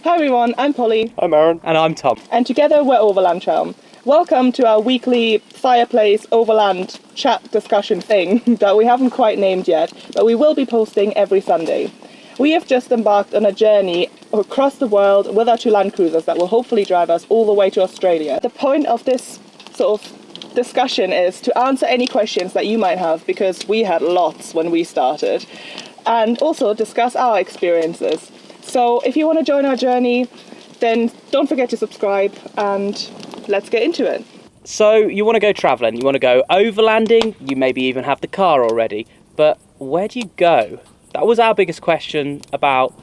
Hi everyone, I'm Polly. I'm Aaron. And I'm Tom. And together we're Overland Traum. Welcome to our weekly fireplace Overland chat discussion thing that we haven't quite named yet, but we will be posting every Sunday. We have just embarked on a journey across the world with our two Land Cruisers that will hopefully drive us all the way to Australia. The point of this sort of discussion is to answer any questions that you might have, because we had lots when we started, and also discuss our experiences. So if you want to join our journey, then don't forget to subscribe and let's get into it. So you want to go travelling, you want to go overlanding, you maybe even have the car already, but where do you go? That was our biggest question about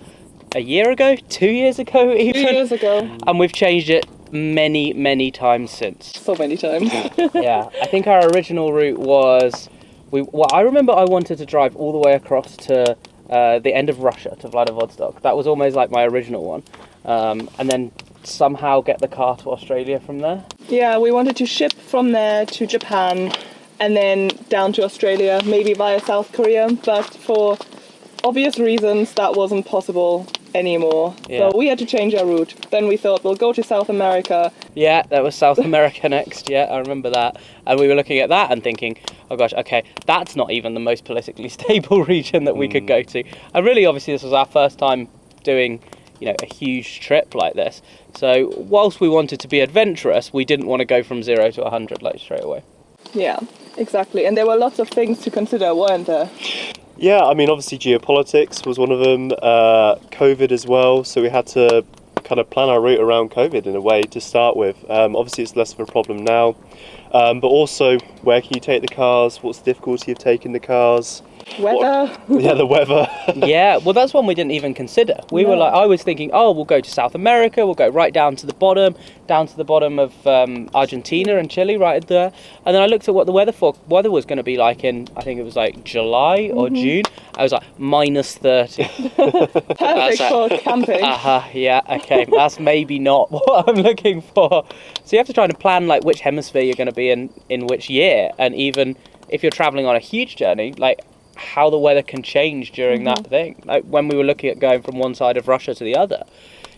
a year ago, 2 years ago even. 2 years ago. And we've changed it many times since. So many times. Yeah, I think our original route was, I remember I wanted to drive all the way across to the end of Russia, to Vladivostok. That was almost like my original one. And then somehow get the car to Australia from there. Yeah, we wanted to ship from there to Japan and then down to Australia, maybe via South Korea, but for obvious reasons that wasn't possible anymore. Yeah. So we had to change our route. Then we thought we'll go to South America. Yeah, that was South America next. Yeah, I remember that. And we were looking at that and thinking, oh gosh, okay, that's not even the most politically stable region that we could go to. And really, obviously, this was our first time doing, a huge trip like this. So whilst we wanted to be adventurous, we didn't want to go from 0 to 100 like straight away. Yeah, exactly. And there were lots of things to consider, weren't there? Yeah, I mean, obviously geopolitics was one of them, COVID as well, so we had to kind of plan our route around COVID in a way to start with. Obviously it's less of a problem now, but also where can you take the cars, what's the difficulty of taking the cars? Weather. The weather. Yeah, well, that's one we didn't even consider. I was thinking, we'll go to South America, we'll go right down to the bottom of Argentina and Chile, right there. And then I looked at what the weather was going to be like in, I think it was like July or June. I was like, -30. Perfect for camping. Yeah, okay, that's maybe not what I'm looking for. So you have to try and plan like which hemisphere you're going to be in which year, and even if you're traveling on a huge journey, like how the weather can change during that thing. Like when we were looking at going from one side of Russia to the other,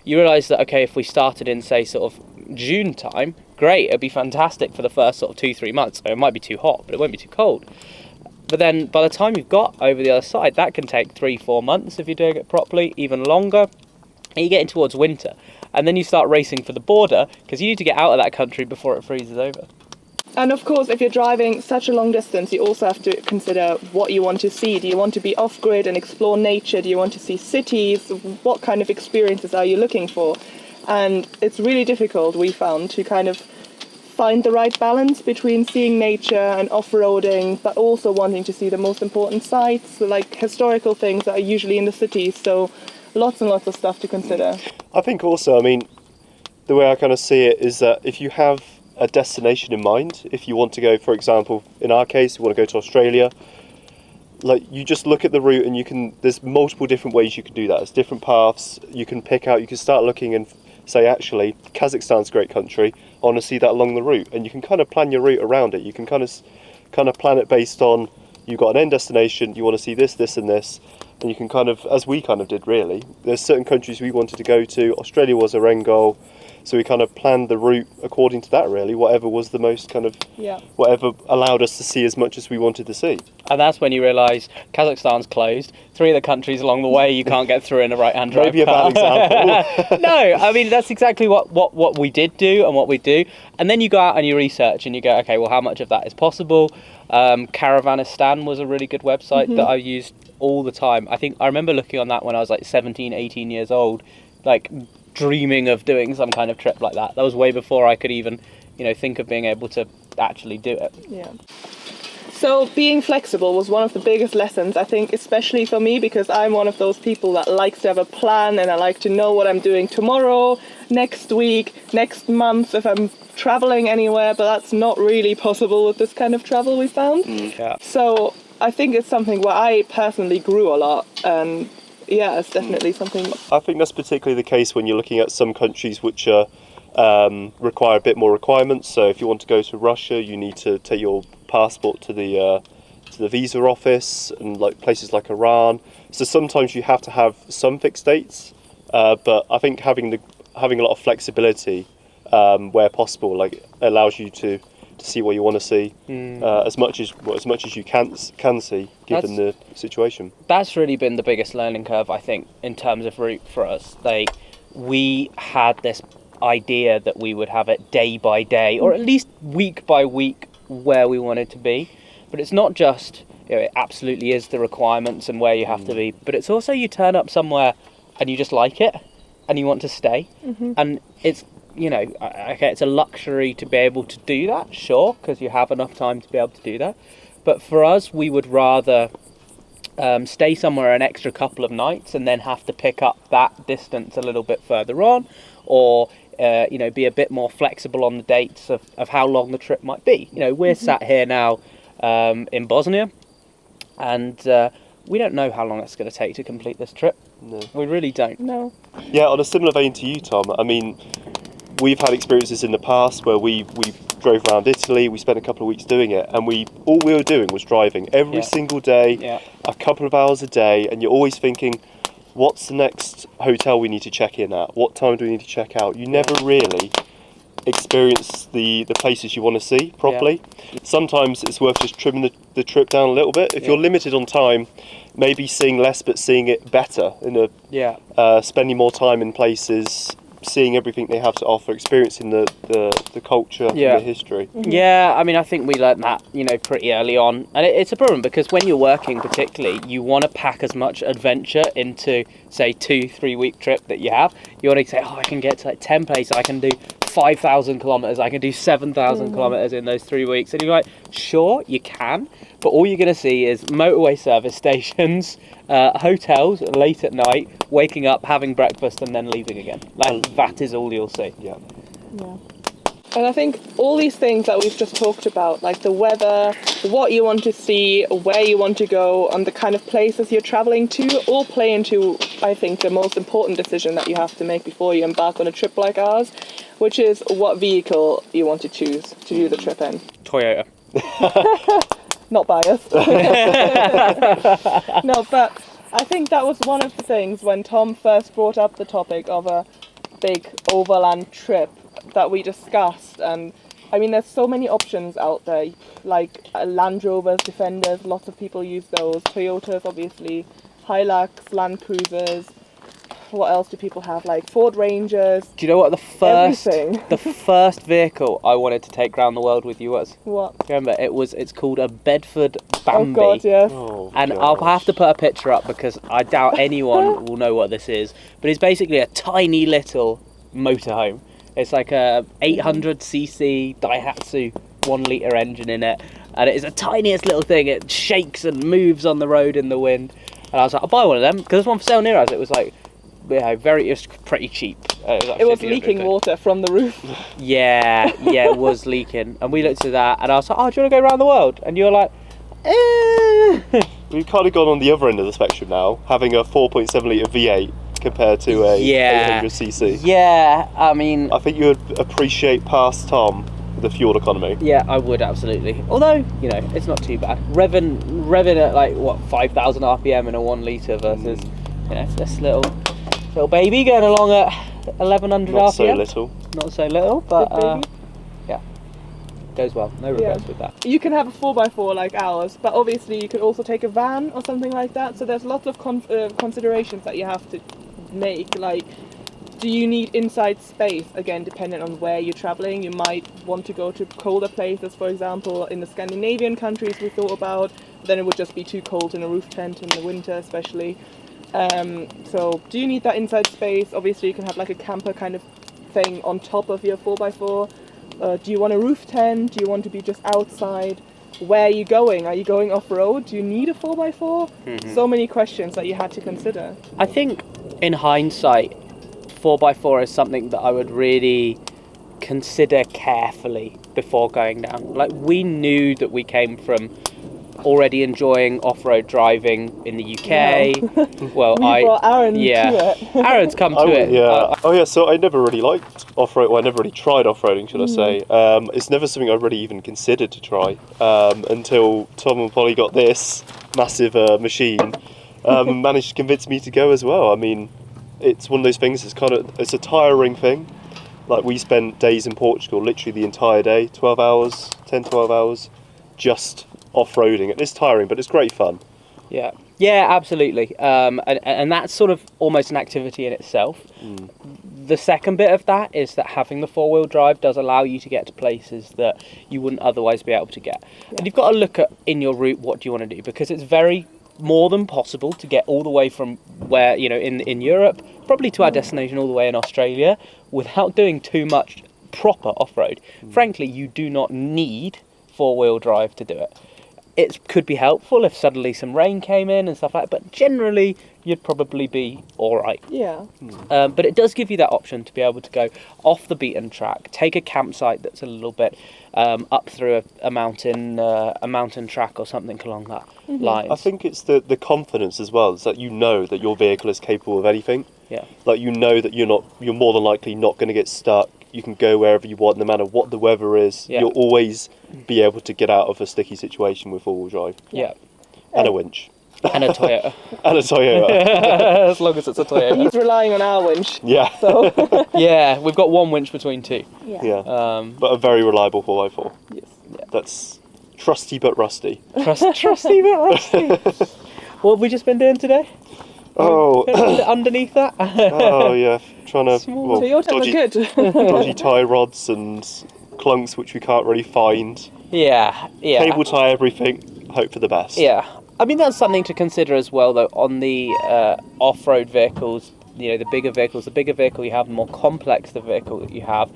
you realise that, okay, if we started in, say, sort of June time, great, it'd be fantastic for the first sort of 2-3 months. So it might be too hot, but it won't be too cold. But then by the time you've got over the other side, that can take 3-4 months if you're doing it properly, even longer. And you're getting towards winter. And then you start racing for the border because you need to get out of that country before it freezes over. And of course, if you're driving such a long distance, you also have to consider what you want to see. Do you want to be off-grid and explore nature? Do you want to see cities? What kind of experiences are you looking for? And it's really difficult, we found, to kind of find the right balance between seeing nature and off-roading, but also wanting to see the most important sites, like historical things that are usually in the cities. So lots and lots of stuff to consider. I think also, I mean, the way I kind of see it is that if you have a destination in mind, if you want to go, for example, in our case, we want to go to Australia, like you just look at the route and there's multiple different ways you can do that. There's different paths you can pick out. You can start looking and say, actually, Kazakhstan's a great country, I want to see that along the route, and you can kind of plan your route around it. You can kind of plan it based on, you've got an end destination, you want to see this, this and this, and you can kind of, as we kind of did really, there's certain countries we wanted to go to. Australia was our end goal. So we kind of planned the route according to that, really, whatever was the most kind of, whatever allowed us to see as much as we wanted to see. And that's when you realise Kazakhstan's closed. 3 of the countries along the way you can't get through in a right-hand drive Maybe car. a bad example. No, I mean, that's exactly what we did do and what we do. And then you go out and you research and you go, okay, well, how much of that is possible? Caravanistan was a really good website that I used all the time. I remember looking on that when I was like 17, 18 years old, like dreaming of doing some kind of trip like that. That was way before I could even, think of being able to actually do it. Yeah. So being flexible was one of the biggest lessons, I think, especially for me, because I'm one of those people that likes to have a plan and I like to know what I'm doing tomorrow, next week, next month, if I'm traveling anywhere, but that's not really possible with this kind of travel we found. Yeah. So I think it's something where I personally grew a lot, and yeah, it's definitely something. I think that's particularly the case when you're looking at some countries which are require a bit more requirements. So if you want to go to Russia, you need to take your passport to the visa office, and like places like Iran. So sometimes you have to have some fixed dates But I think having a lot of flexibility where possible, like, allows you to see what you want to see as much as you can see given the situation. That's really been the biggest learning curve, I think, in terms of route for us. We had this idea that we would have it day by day, or at least week by week, where we wanted to be. But it's not just, it absolutely is the requirements and where you have to be, but it's also you turn up somewhere and you just like it and you want to stay. And it's, okay, it's a luxury to be able to do that, sure, because you have enough time to be able to do that. But for us, we would rather stay somewhere an extra couple of nights and then have to pick up that distance a little bit further on, or be a bit more flexible on the dates of how long the trip might be. We're sat here now in Bosnia, and we don't know how long it's going to take to complete this trip. No. We really don't. No. Yeah, on a similar vein to you, Tom, I mean, we've had experiences in the past where we drove around Italy, we spent a couple of weeks doing it, and all we were doing was driving every single day, a couple of hours a day, and you're always thinking, what's the next hotel we need to check in at? What time do we need to check out? You never really experience the places you want to see properly. Sometimes it's worth just trimming the trip down a little bit. If you're limited on time, maybe seeing less but seeing it better, spending more time in places, seeing everything they have to offer, experiencing the culture and the history. Yeah, I mean, I think we learned that, pretty early on. And it's a problem because when you're working particularly, you want to pack as much adventure into, say, 2-3 week trip that you have. You want to say, I can get to like 10 places, I can do 5,000 kilometres, I can do 7,000 kilometres in those 3 weeks. And you're like, sure, you can. But all you're going to see is motorway service stations, hotels late at night, waking up, having breakfast, and then leaving again. That is all you'll see. Yeah. And I think all these things that we've just talked about, like the weather, what you want to see, where you want to go, and the kind of places you're travelling to, all play into, I think, the most important decision that you have to make before you embark on a trip like ours, which is what vehicle you want to choose to do the trip in. Toyota. Not biased. No, but I think that was one of the things when Tom first brought up the topic of a big overland trip that we discussed. And I mean, there's so many options out there, like Land Rovers, Defenders, lots of people use those. Toyotas, obviously, Hilux, Land Cruisers. What else do people have? Like Ford Rangers. Do you know what everything. the first vehicle I wanted to take around the world with you was? What? Remember, it's called a Bedford Bambi. Oh God, yes. And I'll have to put a picture up because I doubt anyone will know what this is. But it's basically a tiny little motorhome. It's like a 800cc Daihatsu 1 litre engine in it, and it is the tiniest little thing. It shakes and moves on the road in the wind. And I was like, I'll buy one of them because there's one for sale near us. It was like, it was pretty cheap. It was leaking water from the roof. Yeah, it was leaking. And we looked at that, and I was like, oh, do you want to go around the world? And you were like, We've kind of gone on the other end of the spectrum now, having a 4.7 litre V8 compared to a 800cc. Yeah, I mean, I think you would appreciate past Tom with the fuel economy. Yeah, I would, absolutely. Although, it's not too bad. Revving at like, 5,000 RPM in a 1 litre versus, this little baby going along at 1,100 Not RPM. so little. Not so little, but goes well. No regrets with that. You can have a 4x4 like ours, but obviously you could also take a van or something like that. So there's lots of considerations that you have to make. Like, do you need inside space? Again, depending on where you're traveling, you might want to go to colder places. For example, in the Scandinavian countries we thought about, then it would just be too cold in a roof tent in the winter, especially. So do you need that inside space? Obviously you can have like a camper kind of thing on top of your 4x4. Do you want a roof tent? Do you want to be just outside? Where are you going? Are you going off-road? Do you need a 4x4? Mm-hmm. So many questions that you had to consider. I think in hindsight, 4x4 is something that I would really consider carefully before going down. Like, we knew that we came from already enjoying off-road driving in the UK. No. Well, we brought Aaron to it. Aaron's come to it. Yeah. So I never really liked off-road. Well, I never really tried off-roading, should I say. It's never something I really even considered to try until Tom and Polly got this massive machine and managed to convince me to go as well. I mean, it's one of those things. It's a tiring thing. Like, we spent days in Portugal, literally the entire day, 12 hours, 10-12 hours, just off-roading. It's tiring, but it's great fun. Yeah, absolutely. And that's sort of almost an activity in itself. The second bit of that is that having the four-wheel drive does allow you to get to places that you wouldn't otherwise be able to get. Yeah. And you've got to look at, in your route, what do you want to do? Because it's very more than possible to get all the way from where, in Europe, probably to our destination all the way in Australia, without doing too much proper off-road. Frankly, you do not need four-wheel drive to do it. It could be helpful if suddenly some rain came in and stuff like that, but generally you'd probably be all right. Yeah. But it does give you that option to be able to go off the beaten track, take a campsite that's a little bit up through a mountain track or something along that line. I think it's the confidence as well, is that you know that your vehicle is capable of anything. Yeah. Like, you know that you're more than likely not going to get stuck. You can go wherever you want, no matter what the weather is. Yeah. You'll always be able to get out of a sticky situation with four-wheel drive. Yeah. And a winch. And a Toyota. And a Toyota. As long as it's a Toyota. He's relying on our winch. Yeah. So. Yeah, we've got one winch between two. Yeah. But a very reliable 4x4. Yes. Yeah. That's trusty but rusty. Trusty but rusty. What have we just been doing today? Oh. Underneath that? Oh, yeah. Trying to... So you're telling good. dodgy tie rods and clunks which we can't really find. Yeah. Cable tie everything. Hope for the best. Yeah. I mean, that's something to consider as well, though, on the off-road vehicles, the bigger vehicles. The bigger vehicle you have, the more complex the vehicle that you have,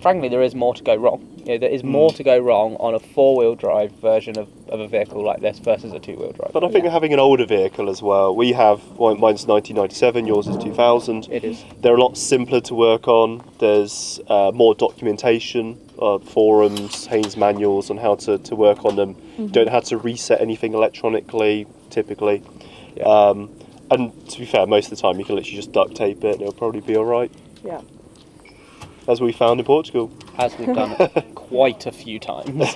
frankly, there is more to go wrong. There is more to go wrong on a four-wheel drive version of a vehicle like this versus a two-wheel drive. But I think having an older vehicle as well, mine's 1997, yours is 2000. It is. They're a lot simpler to work on. There's more documentation, forums, Haynes manuals on how to work on them. You don't have to reset anything electronically, typically. Yeah. And to be fair, most of the time you can literally just duct tape it and it'll probably be alright. Yeah. As we found in Portugal. As we've done it quite a few times.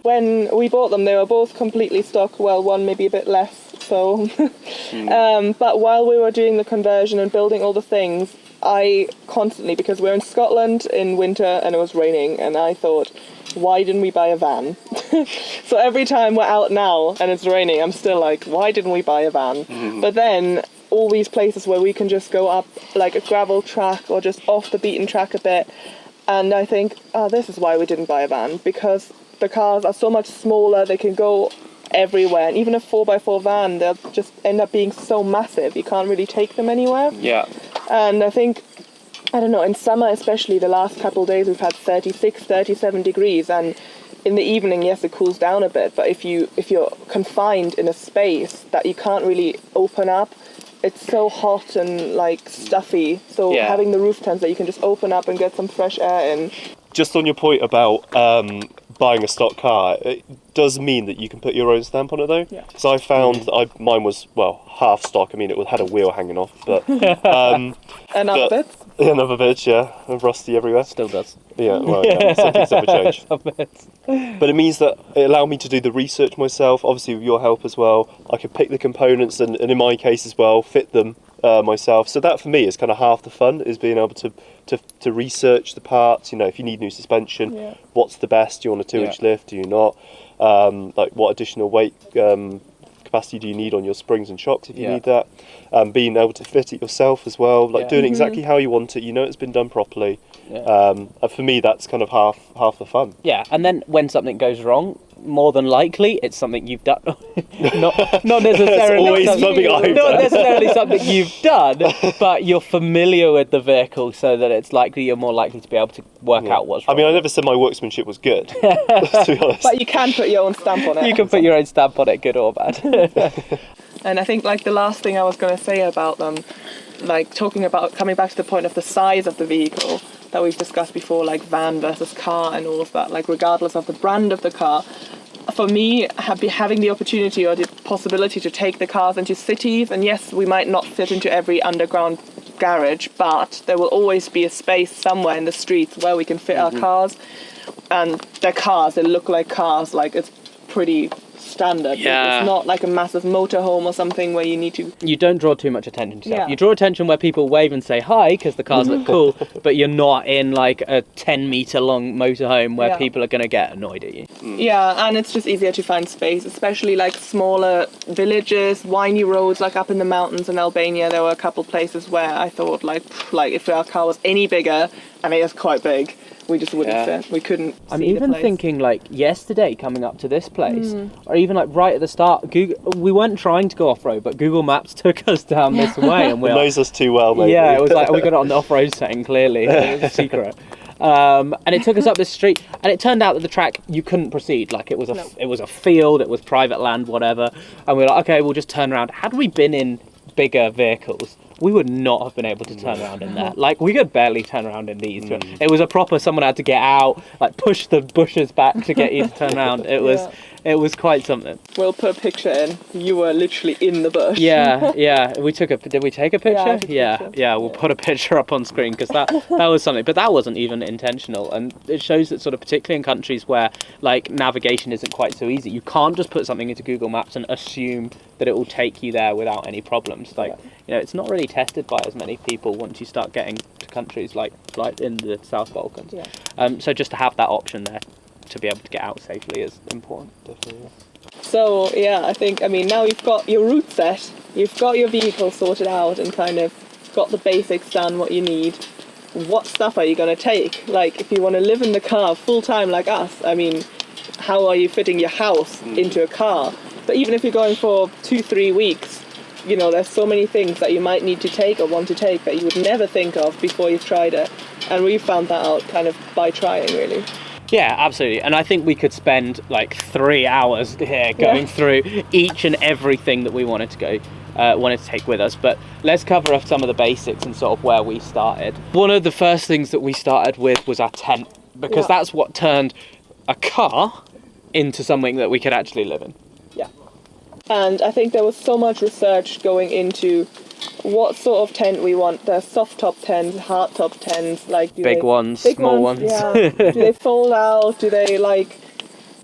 When we bought them, they were both completely stock. Well, one maybe a bit less. So, but while we were doing the conversion and building all the things, I constantly, because we're in Scotland in winter and it was raining, and I thought, why didn't we buy a van? So every time we're out now and it's raining, I'm still like, why didn't we buy a van? But then all these places where we can just go up like a gravel track or just off the beaten track a bit, and I think, this is why we didn't buy a van, because the cars are so much smaller, they can go everywhere, and even a 4x4 van, they'll just end up being so massive you can't really take them anywhere. Yeah. And I think, I don't know, in summer especially, the last couple of days we've had 36, 37 degrees, and in the evening, yes, it cools down a bit, but if you're confined in a space that you can't really open up, it's so hot and like stuffy, so having the roof tents that you can just open up and get some fresh air in. Just on your point about buying a stock car, it does mean that you can put your own stamp on it though. Yeah. Because I found that mine was, half stock. I mean, it had a wheel hanging off, but Another bit. Another bit, yeah, and rusty everywhere. Still does. Yeah, well, some things never change. But it means that it allowed me to do the research myself, obviously with your help as well. I could pick the components and in my case as well, fit them myself. So that for me is kind of half the fun, is being able to research the parts. If you need new suspension, what's the best? Do you want a 2-inch lift? Do you not? Like, what additional weight capacity do you need on your springs and shocks if you need that? Being able to fit it yourself as well, like doing it exactly how you want it. It's been done properly. For me, that's kind of half the fun. Yeah, and then when something goes wrong, more than likely it's something you've done. not necessarily always something I've done. Not necessarily something you've done, but you're familiar with the vehicle, so that you're more likely to be able to work out what's wrong. I mean, I never said my workmanship was good, to be honest. But you can put your own stamp on it. You can put your own stamp on it, good or bad. And I think like the last thing I was going to say about them, like talking about coming back to the point of the size of the vehicle that we've discussed before, like van versus car and all of that, like regardless of the brand of the car, for me, having the opportunity or the possibility to take the cars into cities, and yes, we might not fit into every underground garage, but there will always be a space somewhere in the streets where we can fit our cars, and they're cars, they look like cars, like it's pretty standard. Yeah. It's not like a massive motorhome or something where you need to... You don't draw too much attention to yourself. Yeah. You draw attention where people wave and say hi because the cars look cool, but you're not in like a 10-meter long motorhome where Yeah. people are going to get annoyed at you. Yeah, and it's just easier to find space, especially like smaller villages, windy roads, like up in the mountains in Albania. There were a couple places where I thought like if our car was any bigger, and it is quite big, we just wouldn't fit. We couldn't see I'm the even place. thinking like yesterday coming up to this place, or even like right at the start, we weren't trying to go off-road, but Google Maps took us down this way, and It knows us too well, maybe. yeah, it was like, we got it on the off-road setting, clearly. It was a secret. And it took us up this street, and it turned out that the track, you couldn't proceed. Like, it was a field, it was private land, whatever. And we were like, okay, we'll just turn around. Had we been in bigger vehicles, we would not have been able to turn around in there. Like, we could barely turn around in these. It was a proper, someone had to get out, like, push the bushes back to get you to turn around. It was quite something. We'll put a picture in. You were literally in the bush. Yeah. Did we take a picture? I took a picture. We'll put a picture up on screen because that was something, but that wasn't even intentional, and it shows that sort of particularly in countries where like navigation isn't quite so easy, you can't just put something into Google Maps and assume that it will take you there without any problems. Like it's not really tested by as many people once you start getting to countries like in the South Balkans. Yeah. So just to have that option there to be able to get out safely is important. Definitely. So yeah, I mean now you've got your route set, you've got your vehicle sorted out and kind of got the basics done, what you need. What stuff are you going to take? Like if you want to live in the car full time like us, I mean, how are you fitting your house into a car? But even if you're going for 2-3 weeks, you know, there's so many things that you might need to take or want to take that you would never think of before you've tried it. And we found that out kind of by trying, really. Yeah, absolutely. And I think we could spend like 3 hours here going through each and everything that we wanted to take with us. But let's cover off some of the basics and sort of where we started. One of the first things that we started with was our tent, because that's what turned a car into something that we could actually live in. Yeah. And I think there was so much research going into what sort of tent we want. There's soft top tents, hard top tents, like big ones, small ones. Yeah. Do they fold out? Do they like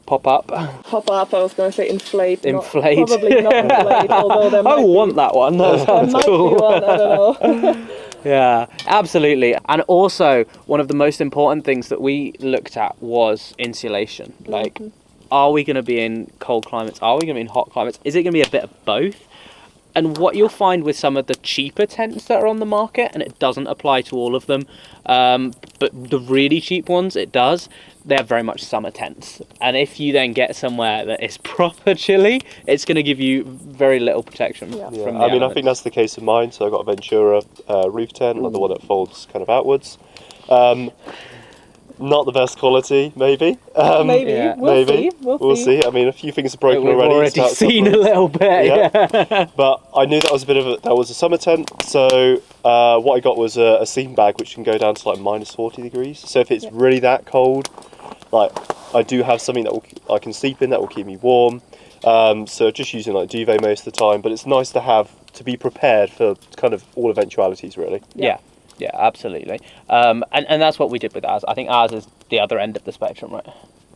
pop up? Pop up. I was going to say inflate. Inflate. Probably not inflate. Although there might I want that one. That sounds might cool. be one. I don't know. Yeah, absolutely. And also, one of the most important things that we looked at was insulation. Like, are we going to be in cold climates? Are we going to be in hot climates? Is it going to be a bit of both? And what you'll find with some of the cheaper tents that are on the market, and it doesn't apply to all of them, but the really cheap ones, it does, they're very much summer tents. And if you then get somewhere that is proper chilly, it's going to give you very little protection from the I mean, elements. I think that's the case of mine. So I got a Ventura roof tent, like the one that folds kind of outwards. Not the best quality, maybe. Maybe. Yeah. We'll maybe. see. We'll see. I mean, a few things are broken We've already. already seen a little bit. Yeah. But I knew that was a summer tent. So what I got was a seam bag, which can go down to like minus 40 degrees. So if it's really that cold, like I do have something that I can sleep in that will keep me warm. So just using like duvet most of the time. But it's nice to be prepared for kind of all eventualities, really. Yeah, absolutely. And that's what we did with ours. I think ours is the other end of the spectrum, right?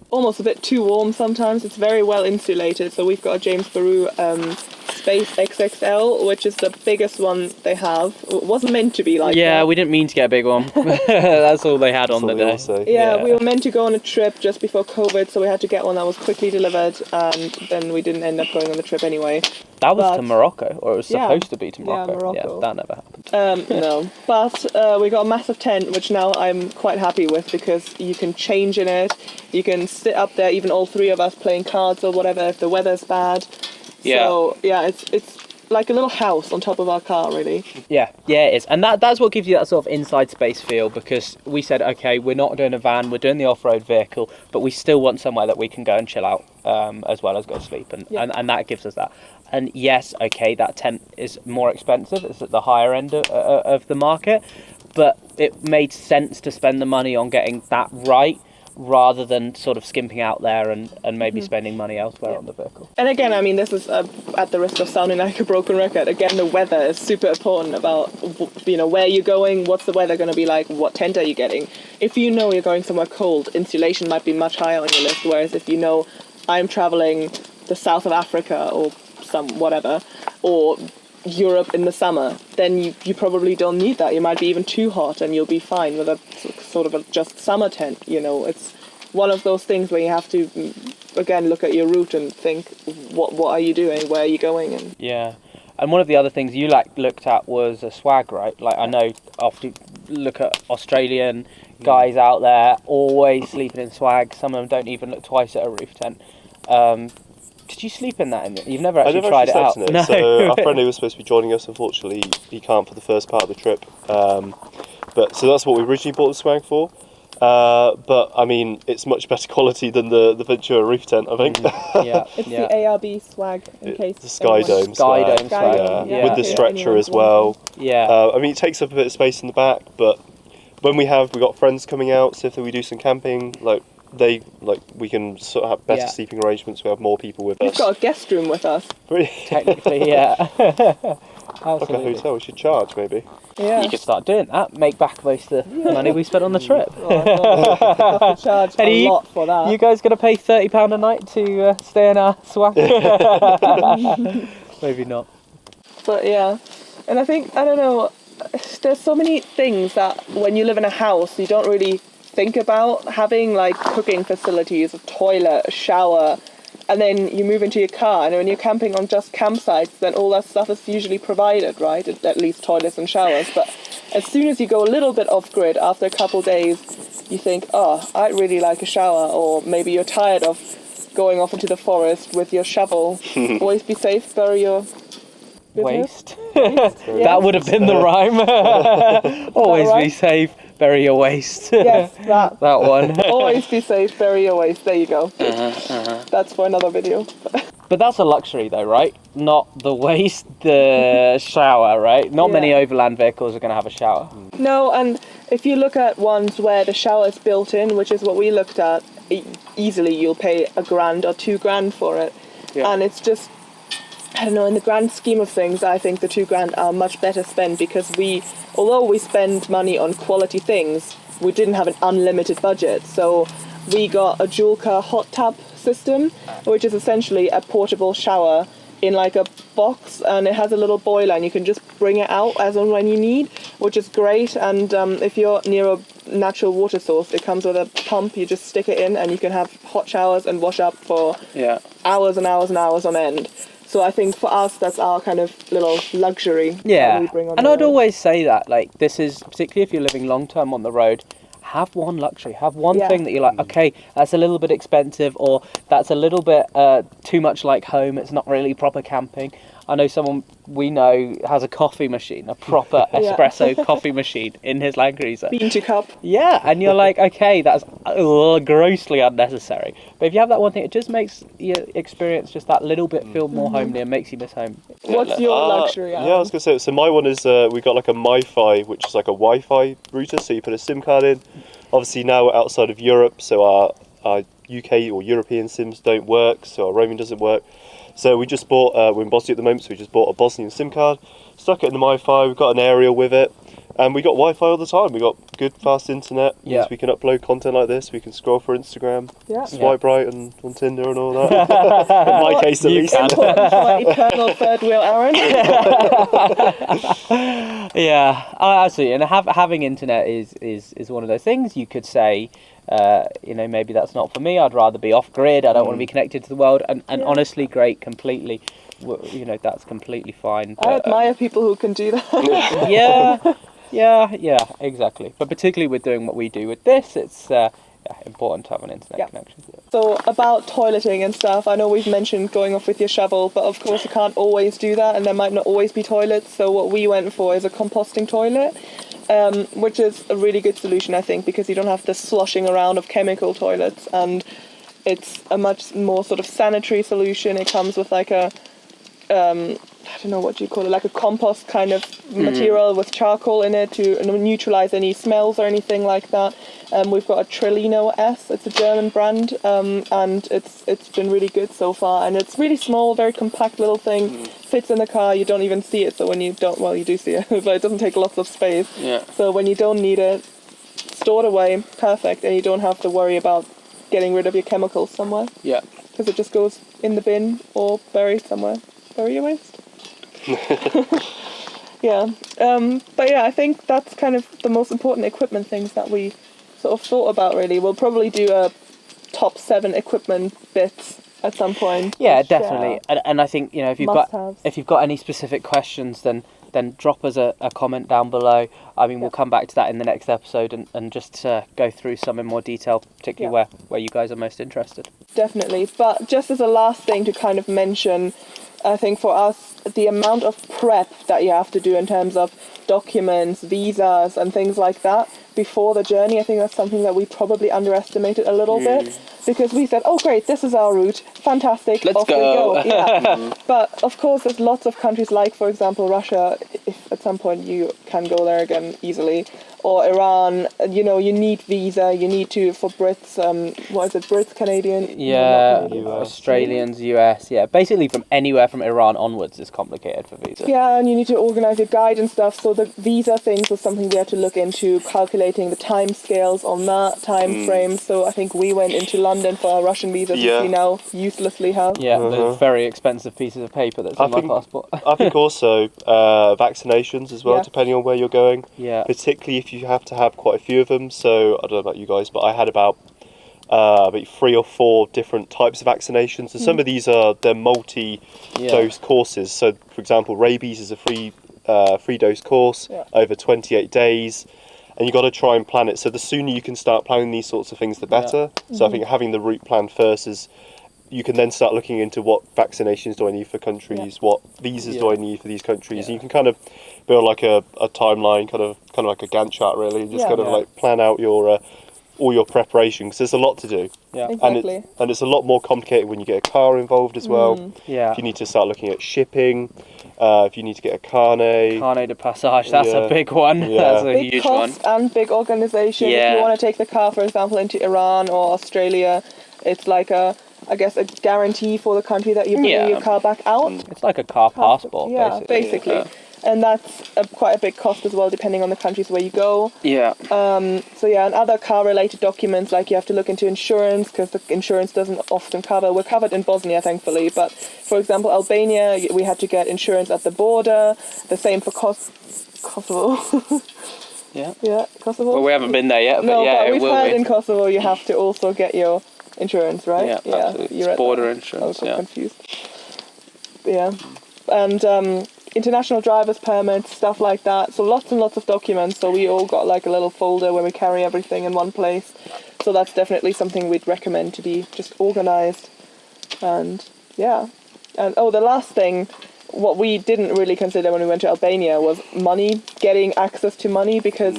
Almost a bit too warm sometimes. It's very well insulated. So we've got a James Baru Space XXL, which is the biggest one they have. It wasn't meant to be like that. We didn't mean to get a big one. That's all they had on the day. Yeah, we were meant to go on a trip just before COVID, so we had to get one that was quickly delivered, and then we didn't end up going on the trip anyway. That was to Morocco, or it was Yeah. supposed to be to Morocco. Yeah, Morocco. That never happened. No, but we got a massive tent, which now I'm quite happy with because you can change in it. You can sit up there, even all three of us playing cards or whatever if the weather's bad. Yeah. So yeah, it's like a little house on top of our car, really. Yeah, it is. And that's what gives you that sort of inside space feel, because we said, okay, we're not doing a van, we're doing the off-road vehicle, but we still want somewhere that we can go and chill out as well as go to sleep. And that gives us that. And yes, okay, that tent is more expensive. It's at the higher end of the market, but it made sense to spend the money on getting that right, rather than sort of skimping out there and maybe spending money elsewhere on the vehicle. And again, I mean, this is at the risk of sounding like a broken record. Again, the weather is super important about, where you're going, what's the weather going to be like, what tent are you getting. If you know you're going somewhere cold, insulation might be much higher on your list, whereas if you know I'm traveling the south of Africa or some whatever, or Europe in the summer, then you probably don't need that. You might be even too hot and you'll be fine with a sort of a just summer tent. It's one of those things where you have to again look at your route and think, what are you doing, where are you going? And Yeah. And one of the other things you looked at was a swag, right? Like I know often look at Australian guys out there always sleeping in swag. Some of them don't even look twice at a roof tent. Did you sleep in that? You've never actually tried it out. No. So our friend who was supposed to be joining us, unfortunately, he can't for the first part of the trip. But so that's what we originally bought the swag for. But I mean, it's much better quality than the Ventura roof tent, I think. Yeah, it's the ARB swag in case the Sky Dome swag. Yeah. With the stretcher as well. Yeah. I mean, it takes up a bit of space in the back, but when we got friends coming out, so if we do some camping, we can sort of have better sleeping arrangements. We have more people with us. We've got a guest room with us. Really? Technically, yeah. Like a hotel, we should charge maybe. Yeah. You could start doing that. Make back most of the money we spent on the trip. Have to charge a lot for that. You guys going to pay £30 a night to stay in our swag? Maybe not. But yeah, and I think, I don't know, there's so many things that when you live in a house you don't really think about having, like cooking facilities, a toilet, a shower, and then you move into your car, and when you're camping on just campsites, then all that stuff is usually provided, right? At least toilets and showers. But as soon as you go a little bit off grid, after a couple days, you think, oh, I'd really like a shower, or maybe you're tired of going off into the forest with your shovel. Always be safe, bury your Waste. Yes. That would have been the rhyme. Always right? be safe, bury your waste. Yes, that one. Always be safe, bury your waste. There you go. That's for another video. But that's a luxury though, right? Not the waste, the shower, right? Not many overland vehicles are going to have a shower. No, and if you look at ones where the shower is built in, which is what we looked at, easily you'll pay $1,000 or $2,000 for it. Yeah. And it's just, I don't know, in the grand scheme of things, I think the $2,000 are much better spent, because although we spend money on quality things, we didn't have an unlimited budget. So we got a dual car hot tub system, which is essentially a portable shower in like a box, and it has a little boiler and you can just bring it out as and when you need, which is great. And if you're near a natural water source, it comes with a pump. You just stick it in and you can have hot showers and wash up for hours and hours and hours on end. So I think for us, that's our kind of little luxury. Yeah, that we bring on and the I'd road. always say that, like, this is, particularly if you're living long term on the road, have one luxury, have one thing that you're like, okay, that's a little bit expensive, or that's a little bit too much like home, it's not really proper camping. I know someone we know has a coffee machine, a proper espresso coffee machine in his Land Cruiser. Bean to cup. Yeah, and you're like, okay, that's grossly unnecessary. But if you have that one thing, it just makes your experience just that little bit feel more homely and makes you miss home. What's your luxury, Alan? Yeah, I was going to say, so my one is, we got like a MiFi, which is like a Wi-Fi router, so you put a SIM card in. Obviously now we're outside of Europe, so our UK or European SIMs don't work, so our roaming doesn't work. So we just bought, we're in Bosnia at the moment, so we just bought a Bosnian SIM card, stuck it in the MiFi, we've got an aerial with it, and we got Wi-Fi all the time. We got good fast internet, so we can upload content like this, we can scroll for Instagram, swipe right on Tinder and all that. In my case at least. Important for my eternal third wheel, Aaron. Yeah, absolutely. And having internet is one of those things. You could say, maybe that's not for me. I'd rather be off grid. I don't want to be connected to the world. And honestly, great, completely. That's completely fine. But, I admire people who can do that. Yeah, exactly. But particularly with doing what we do with this, it's important to have an internet connection. So about toileting and stuff, I know we've mentioned going off with your shovel, but of course you can't always do that, and there might not always be toilets. So what we went for is a composting toilet, which is a really good solution, I think, because you don't have the sloshing around of chemical toilets, and it's a much more sort of sanitary solution. It comes with like a I don't know, what do you call it, like a compost kind of material with charcoal in it to neutralize any smells or anything like that. We've got a Trillino S, it's a German brand, and it's been really good so far, and it's really small, very compact little thing, fits in the car, you don't even see it, so when you don't, well, you do see it, but it doesn't take lots of space. So when you don't need it, stored away, perfect, and you don't have to worry about getting rid of your chemicals somewhere. because it just goes in the bin or buried somewhere. Bury your waste. Yeah. But yeah, I think that's kind of the most important equipment things that we sort of thought about, really. We'll probably do a top 7 equipment bits at some point. Yeah, which, definitely. And I think, you know, if you've got any specific questions, then drop us a comment down below. I mean, we'll come back to that in the next episode and just go through some in more detail, particularly where you guys are most interested. Definitely. But just as a last thing to kind of mention, I think for us, the amount of prep that you have to do in terms of documents, visas and things like that before the journey, I think that's something that we probably underestimated a little bit, because we said, oh great, this is our route, fantastic, Let's off go. we go. Yeah. But of course there's lots of countries like, for example, Russia, if at some point you can go there again easily, or Iran, you know, you need visa, you need to, for Brits, what is it, Brits, Canadian? Yeah, Canadian. Australians, US, yeah. Basically from anywhere from Iran onwards is complicated for visa. Yeah, and you need to organise your guide and stuff, so the visa things was something we had to look into, calculating the time scales on that time frame. So I think we went into London for our Russian visas, which we now uselessly have. Yeah, the very expensive pieces of paper that's on my passport. I think also vaccinations as well, depending on where you're going. Yeah. Particularly if you have to have quite a few of them. So I don't know about you guys, but I had about 3 or 4 different types of vaccinations. And some of these they're multi-dose courses. So, for example, rabies is a free dose course over 28 days. And you've got to try and plan it. So the sooner you can start planning these sorts of things, the better. So I think having the route planned first is, you can then start looking into what vaccinations do I need for countries, what visas do I need for these countries, and you can kind of build like a timeline, kind of like a Gantt chart, really, and just kind of like plan out your all your preparation, because there's a lot to do. Yeah, exactly. And it's a lot more complicated when you get a car involved as well. Yeah. If you need to start looking at shipping, if you need to get a carnet de passage, that's a big one. Yeah. That's a Big huge one. cost and big organisation. If you want to take the car, for example, into Iran or Australia, it's like a guarantee for the country that you're bringing your car back out. It's like a car passport, basically. Yeah. And that's quite a big cost as well, depending on the countries where you go. Yeah. And other car-related documents, like you have to look into insurance, because the insurance doesn't often cover. We're covered in Bosnia, thankfully, but for example, Albania, we had to get insurance at the border. The same for Kosovo. Yeah. Yeah, Kosovo. Well, we haven't been there yet, but no, but we've heard we? in Kosovo you have to also get your insurance, right? Yeah, absolutely. It's border insurance. I was confused. Yeah, and international driver's permits, stuff like that. So lots and lots of documents. So we all got like a little folder where we carry everything in one place. So that's definitely something we'd recommend to be just organised. And and the last thing, what we didn't really consider when we went to Albania was money, getting access to money, because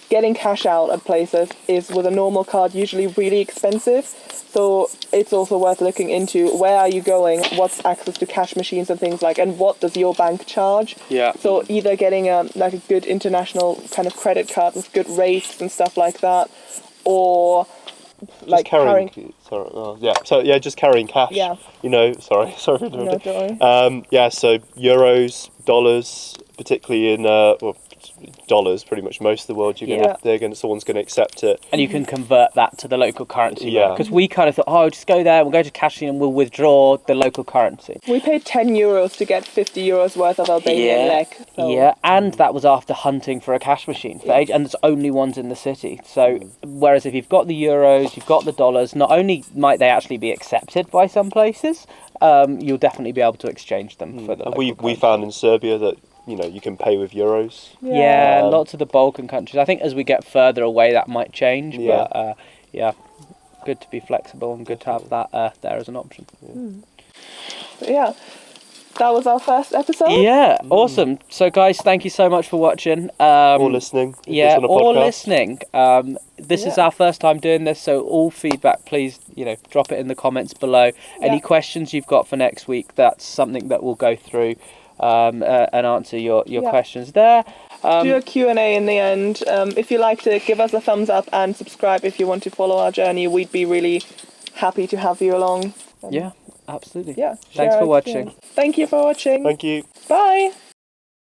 getting cash out at places is, with a normal card, usually really expensive. So it's also worth looking into, where are you going, what's access to cash machines and things like, and what does your bank charge? Yeah. So either getting a good international kind of credit card with good rates and stuff like that, or like carrying. Just carrying cash. Yeah. You know, sorry for doing No, it. don't worry. So euros, dollars, particularly in dollars, pretty much most of the world, someone's going to accept it, and you can convert that to the local currency. Yeah. Because we kind of thought, just go there, we'll go to cashing and we'll withdraw the local currency. We paid €10 to get €50 worth of Albanian lek. So. Yeah, and that was after hunting for a cash machine for age, and there's only ones in the city. So whereas if you've got the euros, you've got the dollars, not only might they actually be accepted by some places, you'll definitely be able to exchange them for the local we found in Serbia that you can pay with euros. Yeah, lots of the Balkan countries. I think as we get further away, that might change. Yeah. But good to be flexible and good to have that there as an option. Yeah. That was our first episode. Yeah, awesome. So, guys, thank you so much for watching. Or listening. Or listening. This is our first time doing this, so all feedback, please, drop it in the comments below. Any questions you've got for next week, that's something that we'll go through and answer your questions there. Do a Q&A in the end. If you liked it, give us a thumbs up and subscribe if you want to follow our journey. We'd be really happy to have you along. Yeah, absolutely. Yeah. Thanks for watching. Thank you for watching. Thank you. Bye.